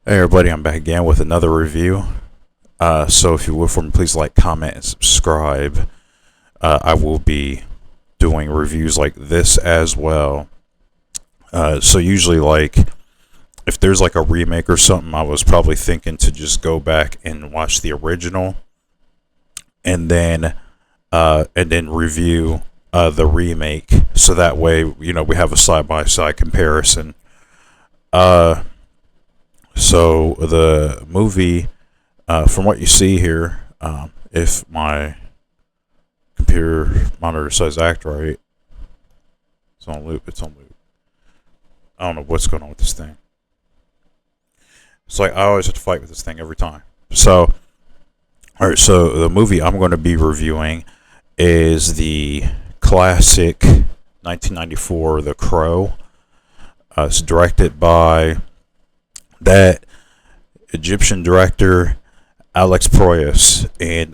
Hey everybody, I'm back again with another review. So if you would for me, please like, comment, and subscribe. I will be doing reviews like this as well. So usually like if there's like a remake or something, I was probably thinking to just go back and watch the original and then review the remake. So that way, we have a side by side comparison. Uh so the movie, from what you see here, if my computer monitor says act right, it's on loop. It's on loop. I don't know what's going on with this thing. It's like I always have to fight with this thing every time. So, all right. So the movie I'm going to be reviewing is the classic 1994 The Crow. It's directed by that Egyptian director Alex Proyas, and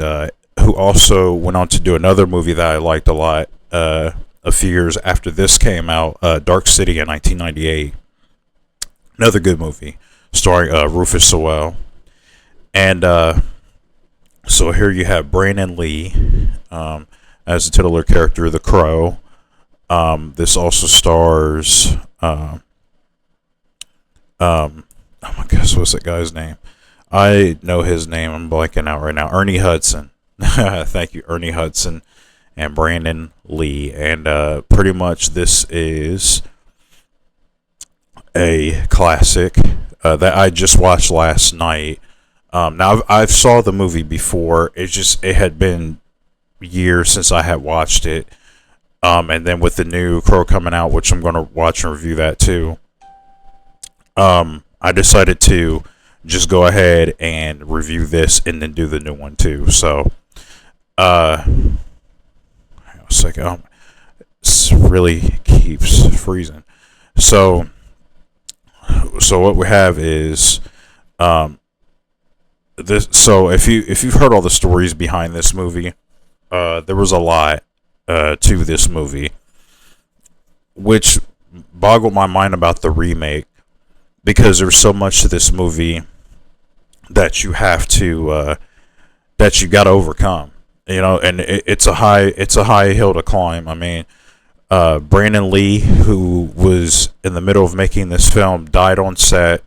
who also went on to do another movie that I liked a lot a few years after this came out, Dark City in 1998. Another good movie starring Rufus Sewell. And so here you have Brandon Lee as the titular character, the Crow. This also stars oh my gosh, what's that guy's name? I know his name. I'm blanking out right now. Ernie Hudson. Thank you, Ernie Hudson and Brandon Lee. And pretty much this is a classic that I just watched last night. Now I've saw the movie before. It had been years since I had watched it. And then with the new Crow coming out, which I'm going to watch and review that too. I decided to just go ahead and review this and then do the new one too. So, hang on a second. It really keeps freezing. So what we have is this. So if you've heard all the stories behind this movie, there was a lot to this movie, which boggled my mind about the remake. Because there's so much to this movie that you have to that you got to overcome, and it's a high hill to climb. I mean, Brandon Lee, who was in the middle of making this film, died on set.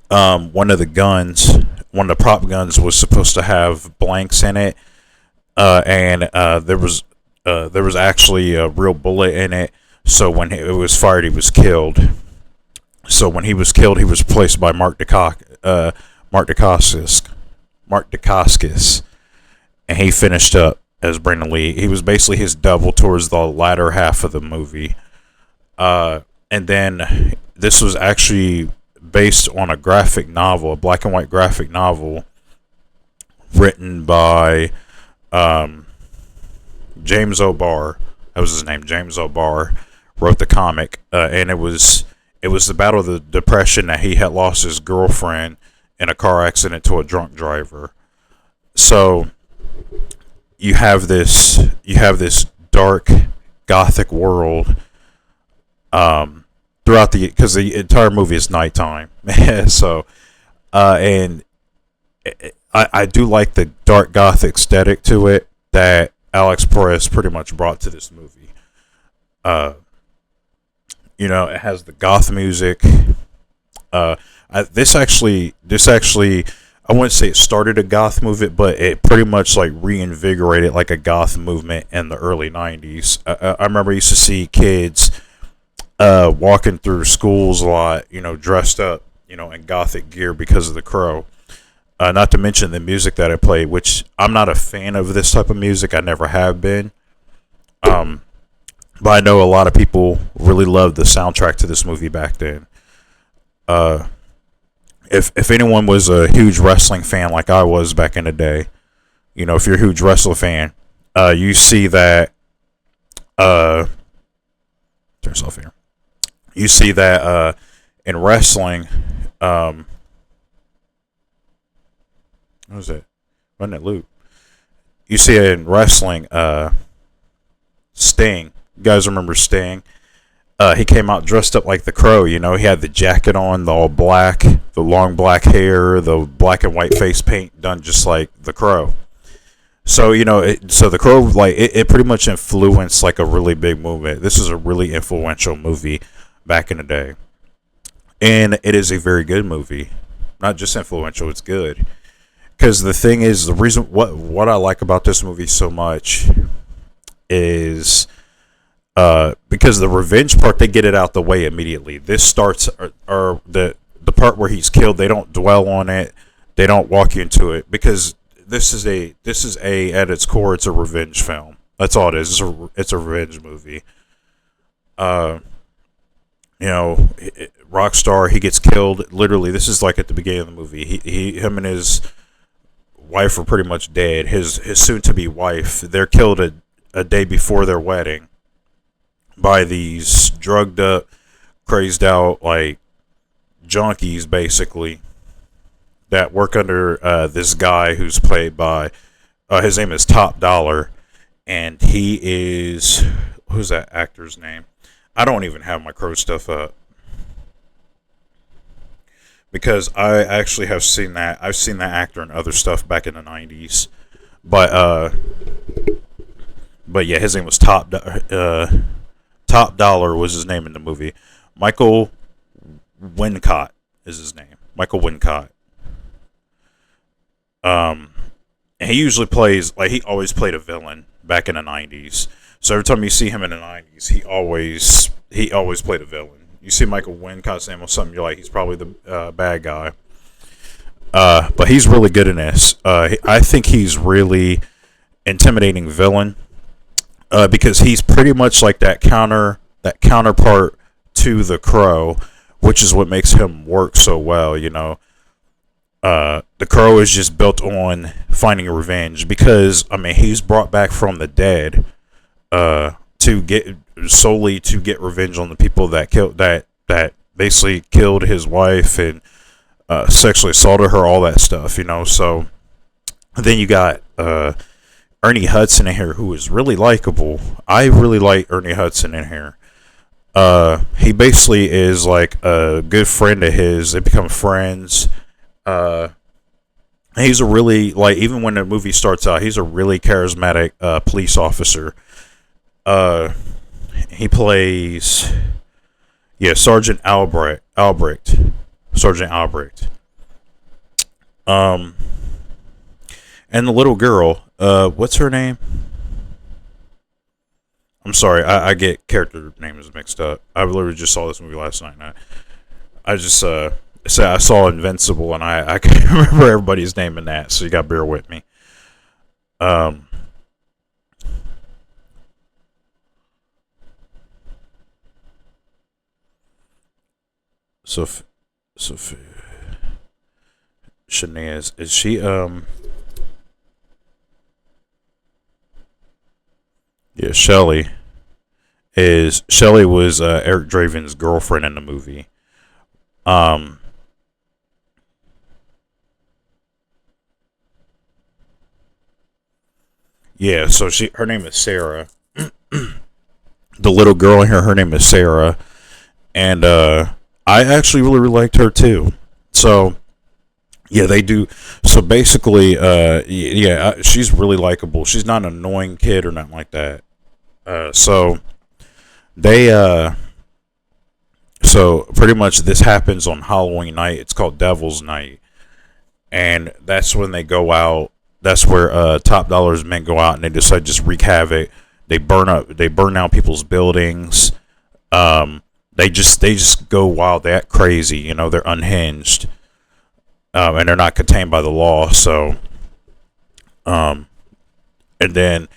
One of the prop guns was supposed to have blanks in it, and there was actually a real bullet in it. So when it was fired, he was killed. So when he was killed, he was replaced by Mark Dacascos, and he finished up as Brandon Lee. He was basically his double towards the latter half of the movie. And then this was actually based on a graphic novel, a black and white graphic novel, written by James O'Barr. That was his name. James O'Barr wrote the comic, and it was the battle of the Depression that he had lost his girlfriend in a car accident to a drunk driver. So you have this dark gothic world throughout because the entire movie is nighttime. So and I do like the dark gothic aesthetic to it that Alex Proyas pretty much brought to this movie. It has the goth music. This actually, I wouldn't say it started a goth movement, but it pretty much like reinvigorated like a goth movement in the early '90s. I remember I used to see kids walking through schools a lot, dressed up, in gothic gear because of The Crow. Not to mention the music that it played, which I'm not a fan of this type of music. I never have been. But I know a lot of people really loved the soundtrack to this movie back then. If anyone was a huge wrestling fan like I was back in the day, if you're a huge wrestling fan, you see that. Turn this off here. You see that in wrestling. What was it? Wasn't it loop? You see it in wrestling. Sting. You guys remember Sting? he came out dressed up like the Crow. You know, he had the jacket on, the all black, the long black hair, the black and white face paint done just like the Crow. So you know, so the Crow, like it pretty much influenced like a really big movement. This is a really influential movie back in the day, and it is a very good movie. Not just influential; it's good. Because the thing is, the reason what I like about this movie so much is because the revenge part, they get it out the way immediately. This starts or the part where he's killed, they don't dwell on it, they don't walk you into it, because this is a at its core, it's a revenge film. That's all it is. It's a revenge movie. uh Rockstar, he gets killed literally. This is like at the beginning of the movie. Him and his wife are pretty much dead. His soon to be wife, they're killed a day before their wedding by these drugged up, crazed out like junkies, basically, that work under this guy who's played by his name is Top Dollar, and he is, who's that actor's name? I don't even have my Crow stuff up because I actually have seen that. I've seen that actor in other stuff back in the '90s, but yeah, his name was Top Dollar was his name in the movie. Michael Wincott is his name. Michael Wincott. And he usually plays, like, he always played a villain back in the '90s. So every time you see him in the '90s, he always played a villain. You see Michael Wincott's name on something, you're like, he's probably the bad guy. But he's really good in this. I think he's really intimidating villain, because he's pretty much like that counterpart to the Crow, which is what makes him work so well. You know, the Crow is just built on finding revenge, because I mean he's brought back from the dead to get revenge on the people that killed that basically killed his wife and sexually assaulted her, all that stuff. You know, so then you got Ernie Hudson in here, who is really likable. I really like Ernie Hudson in here. He basically is like a good friend of his. They become friends. He's a really, like, even when the movie starts out, he's a really charismatic police officer. He plays, yeah, Sergeant Albrecht. Sergeant Albrecht. And the little girl, what's her name? I'm sorry, I get character names mixed up. I literally just saw this movie last night, and I just I saw Invincible, and I can't remember everybody's name in that, so you got to bear with me. Sophie Shanaz, is she yeah, Shelley was Eric Draven's girlfriend in the movie. Um yeah, so her name is Sarah. The little girl in here, her name is Sarah, and I actually really liked her too. So yeah, they do. So basically, yeah, she's really likable. She's not an annoying kid or nothing like that. So they, so pretty much this happens on Halloween night. It's called Devil's Night, and that's when they go out. That's where Top Dollar's men go out and they decide to just wreak havoc. They burn down people's buildings. They just go wild. They act crazy. You know, they're unhinged. And they're not contained by the law. So, and then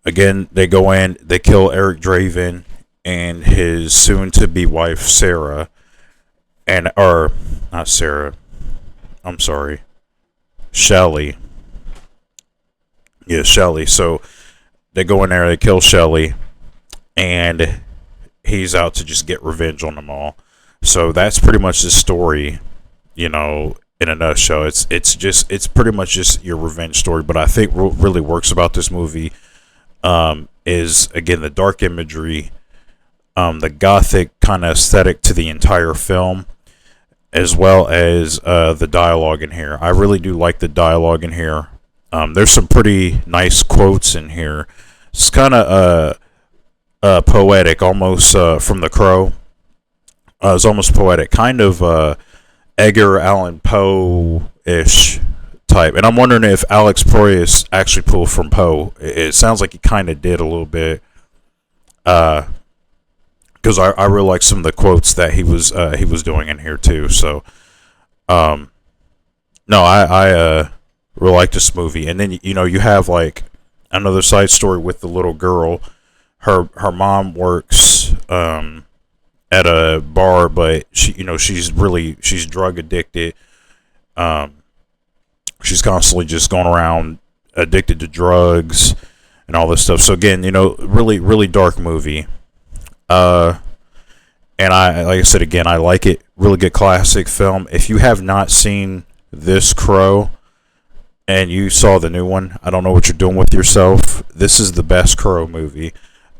again, they go in, they kill Eric Draven and his soon-to-be wife Sarah, or not Sarah. I'm sorry, Shelley. Yeah, Shelley. So they go in there, they kill Shelley, and he's out to just get revenge on them all. So that's pretty much the story, you know, in a nutshell. It's pretty much just your revenge story. But I think what really works about this movie is, again, the dark imagery, the gothic kind of aesthetic to the entire film, as well as the dialogue in here. I really do like the dialogue in here. There's some pretty nice quotes in here. It's kind of poetic, almost from The Crow. It's almost poetic, kind of Edgar Allan Poe-ish type. And I'm wondering if Alex Proyas actually pulled from Poe. It sounds like he kind of did a little bit. Because I really like some of the quotes that he was doing in here too. So, no, I really like this movie. And then you have like another side story with the little girl. Her mom works at a bar, but she's drug addicted. She's constantly just going around addicted to drugs and all this stuff. So again, really really dark movie. And like I said again, I like it. Really good classic film. If you have not seen this Crow and you saw the new one, I don't know what you're doing with yourself. This is the best Crow movie.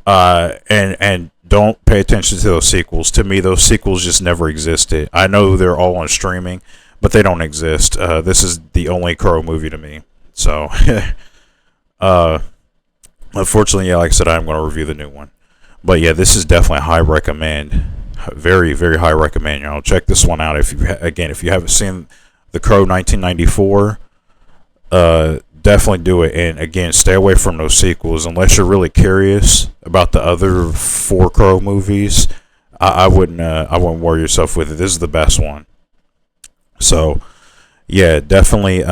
And don't pay attention to those sequels. To me, those sequels just never existed. I know they're all on streaming, but they don't exist. This is the only Crow movie to me. So, unfortunately, yeah, like I said, I'm going to review the new one. But yeah, this is definitely a high recommend. Very, very high recommend. Check this one out. If you haven't seen The Crow 1994, definitely do it. And again, stay away from those sequels unless you're really curious about the other 4 Crow movies. I wouldn't worry yourself with it. This is the best one. So yeah, definitely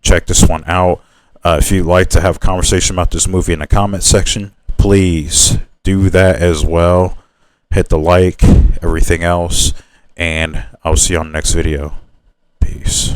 check this one out. If you'd like to have a conversation about this movie in the comment section, please do that as well. Hit the like, everything else, and I'll see you on the next video. Peace.